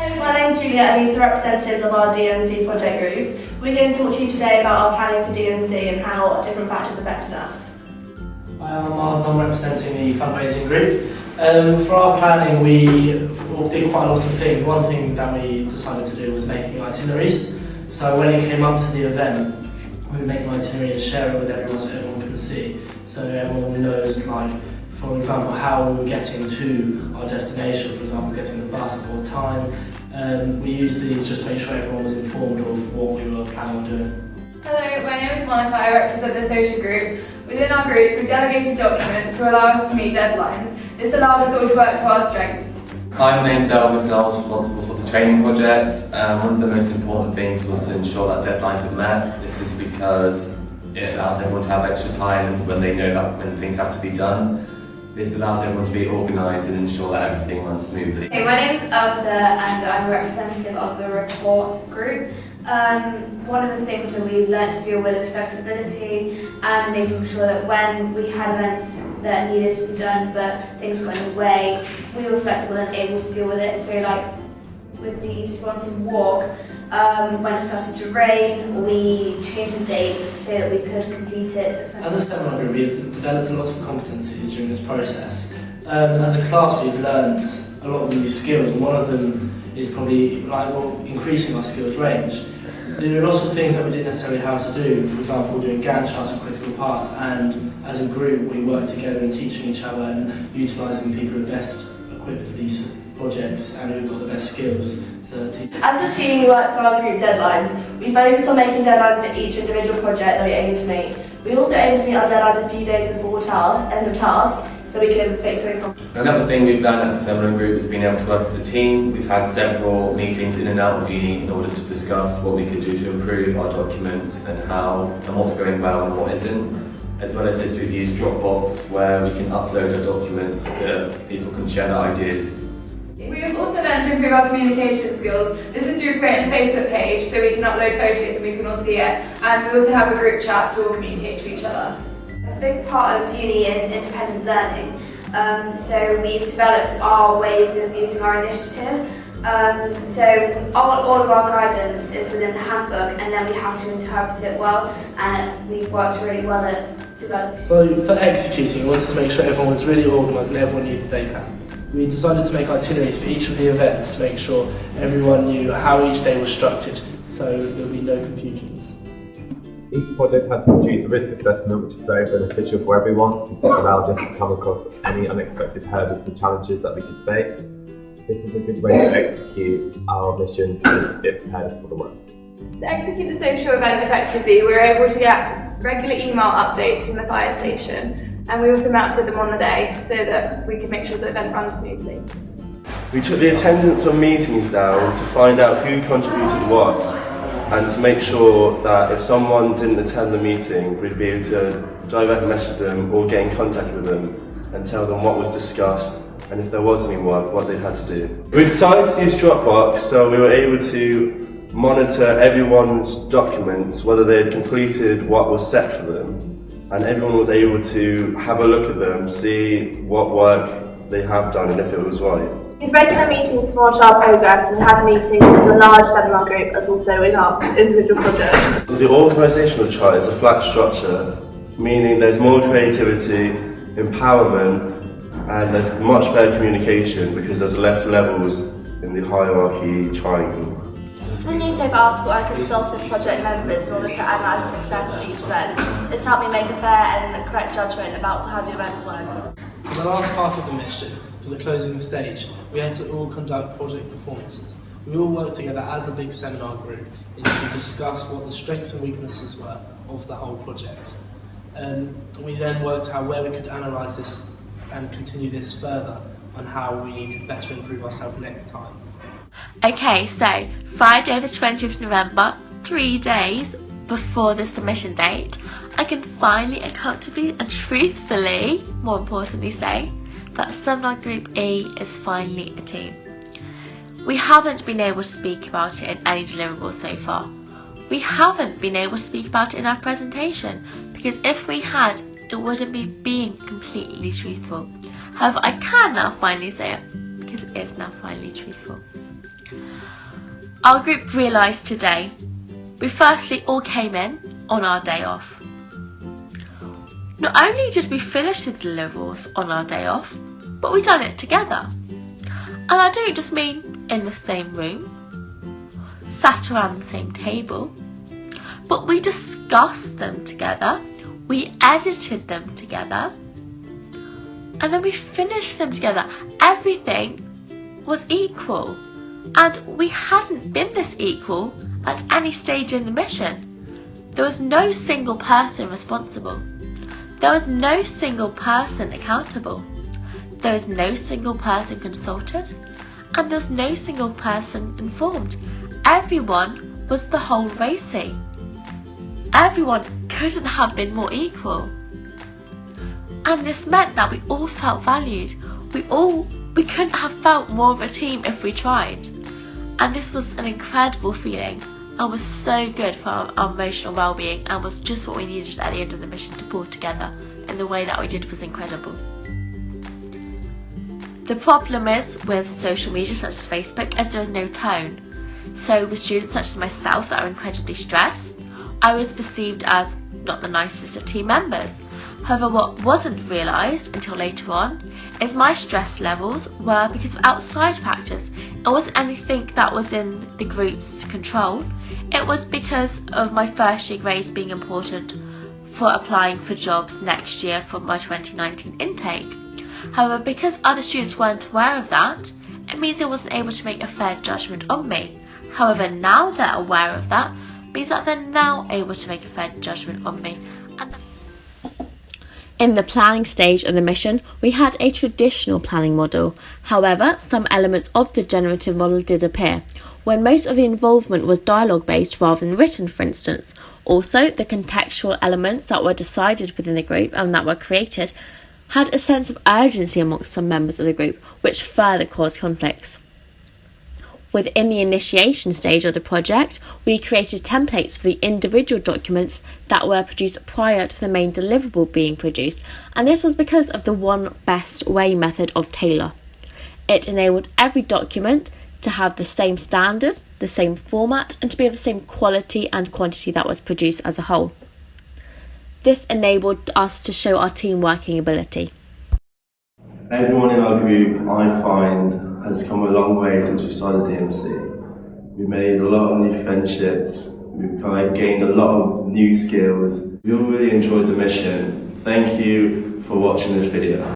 Hello, my name's Julia and these are the representatives of our DNC project groups. We're going to talk to you today about our planning for DNC and how different factors affected us. Hi, I'm Miles, I'm representing the fundraising group. For our planning we did quite a lot of things. One thing that we decided to do was making itineraries. So when it came up to the event, we would make an itinerary and share it with everyone so everyone can see. So everyone knows, like, for example, how we were getting to our destination, for example, getting the bus at what time. We used these just to make sure everyone was informed of what we were planning on doing. Hello, my name is Monica, I represent the social group. Within our groups, we delegated documents to allow us to meet deadlines. This allowed us all to work to our strengths. Hi, my name's Elvis and I was responsible for the training project. One of the most important things was to ensure that deadlines were met. This is because it allows everyone to have extra time when they know that when things have to be done. This allows everyone to be organised and ensure that everything runs smoothly. Hey, my name is Elsa and I'm a representative of the report group. One of the things that we've learned to deal with is flexibility and making sure that when we had events that needed to be done but things got in the way, we were flexible and able to deal with it. So like with the sponsored walk, when it started to rain, we changed the date so that we could complete it successfully. As a seminar group, we've developed a lot of competencies during this process. As a class, we've learned a lot of new skills, and one of them is probably increasing our skills range. There are lots of things that we didn't necessarily know how to do, for example doing Gantt charts and critical path, and as a group we work together in teaching each other and utilising people who are best equipped for these projects and who've got the best skills to teach. As a team, we worked on our group deadlines. We focused on making deadlines for each individual project that we aim to meet. We also aim to meet our deadlines a few days before end of task, so we can fix any problems. Another thing we've done as a seminar group is being able to work as a team. We've had several meetings in and out of uni in order to discuss what we could do to improve our documents and what's going well and what isn't. As well as this, we've used Dropbox where we can upload our documents so people can share their ideas. We have also learned to improve our communication skills. This is through creating a Facebook page so we can upload photos and we can all see it. And we also have a group chat to all communicate to each other. A big part of uni is independent learning. So we've developed our ways of using our initiative. So all of our guidance is within the handbook and then we have to interpret it well, and we've worked really well at developing. So for executing, we wanted to make sure everyone was really organised and everyone knew the day plan. We decided to make itineraries for each of the events to make sure everyone knew how each day was structured, so there would be no confusions. Each project had to produce a risk assessment which was very beneficial for everyone, because it allowed us to come across any unexpected hurdles and challenges that we could face. This was a good way to execute our mission because it prepared us for the worst. To execute the social event effectively, we were able to get regular email updates from the fire station, and we also met with them on the day so that we could make sure the event runs smoothly. We took the attendance on meetings down to find out who contributed what, and to make sure that if someone didn't attend the meeting, we'd be able to direct message them or get in contact with them and tell them what was discussed and if there was any work, what they had to do. We decided to use Dropbox so we were able to monitor everyone's documents, whether they had completed what was set for them, and everyone was able to have a look at them, see what work they have done and if it was right. We have regular meetings to monitor our progress and had meetings as a large seminar group as also in our individual projects. The organisational chart is a flat structure, meaning there's more creativity, empowerment, and there's much better communication because there's less levels in the hierarchy triangle. For the newspaper article, I consulted project members in order to analyse the success of each event. This helped me make a fair and correct judgment about how the events went. For the last part of the mission, for the closing stage, we had to all conduct project performances. We all worked together as a big seminar group to discuss what the strengths and weaknesses were of the whole project. We then worked out where we could analyse this and continue this further on how we could better improve ourselves next time. Okay, so Friday the 20th of November, 3 days before the submission date, I can finally and comfortably and truthfully, more importantly, say that Seminar Group E is finally a team. We haven't been able to speak about it in any deliverables so far. We haven't been able to speak about it in our presentation because if we had, it wouldn't be being completely truthful. However, I can now finally say it because it is now finally truthful. Our group realised today we firstly all came in on our day off. Not only did we finish the deliverables on our day off, but we done it together. And I don't just mean in the same room, sat around the same table, but we discussed them together, we edited them together, and then we finished them together. Everything was equal, and we hadn't been this equal at any stage in the mission. There was no single person responsible. There was no single person accountable. There was no single person consulted, and there's no single person informed. Everyone was the whole racy. Everyone couldn't have been more equal. And this meant that we all felt valued. We couldn't have felt more of a team if we tried. And this was an incredible feeling and was so good for our emotional well-being, and was just what we needed at the end of the mission to pull together in the way that we did was incredible. The problem is with social media such as Facebook is there is no tone. So with students such as myself that are incredibly stressed, I was perceived as not the nicest of team members. However, what wasn't realised until later on is my stress levels were because of outside factors. It wasn't anything that was in the group's control. It was because of my first year grades being important for applying for jobs next year for my 2019 intake. However, because other students weren't aware of that, it means they wasn't able to make a fair judgment on me. However, now they're aware of that, means that they're now able to make a fair judgment on me. In the planning stage of the mission, we had a traditional planning model. However, some elements of the generative model did appear, when most of the involvement was dialogue-based rather than written, for instance. Also, the contextual elements that were decided within the group and that were created had a sense of urgency amongst some members of the group, which further caused conflicts. Within the initiation stage of the project, we created templates for the individual documents that were produced prior to the main deliverable being produced, and this was because of the one best way method of Taylor. It enabled every document to have the same standard, the same format, and to be of the same quality and quantity that was produced as a whole. This enabled us to show our team working ability. Everyone in our group, I find, has come a long way since we started DMC. We've made a lot of new friendships, we've gained a lot of new skills. We all really enjoyed the mission. Thank you for watching this video.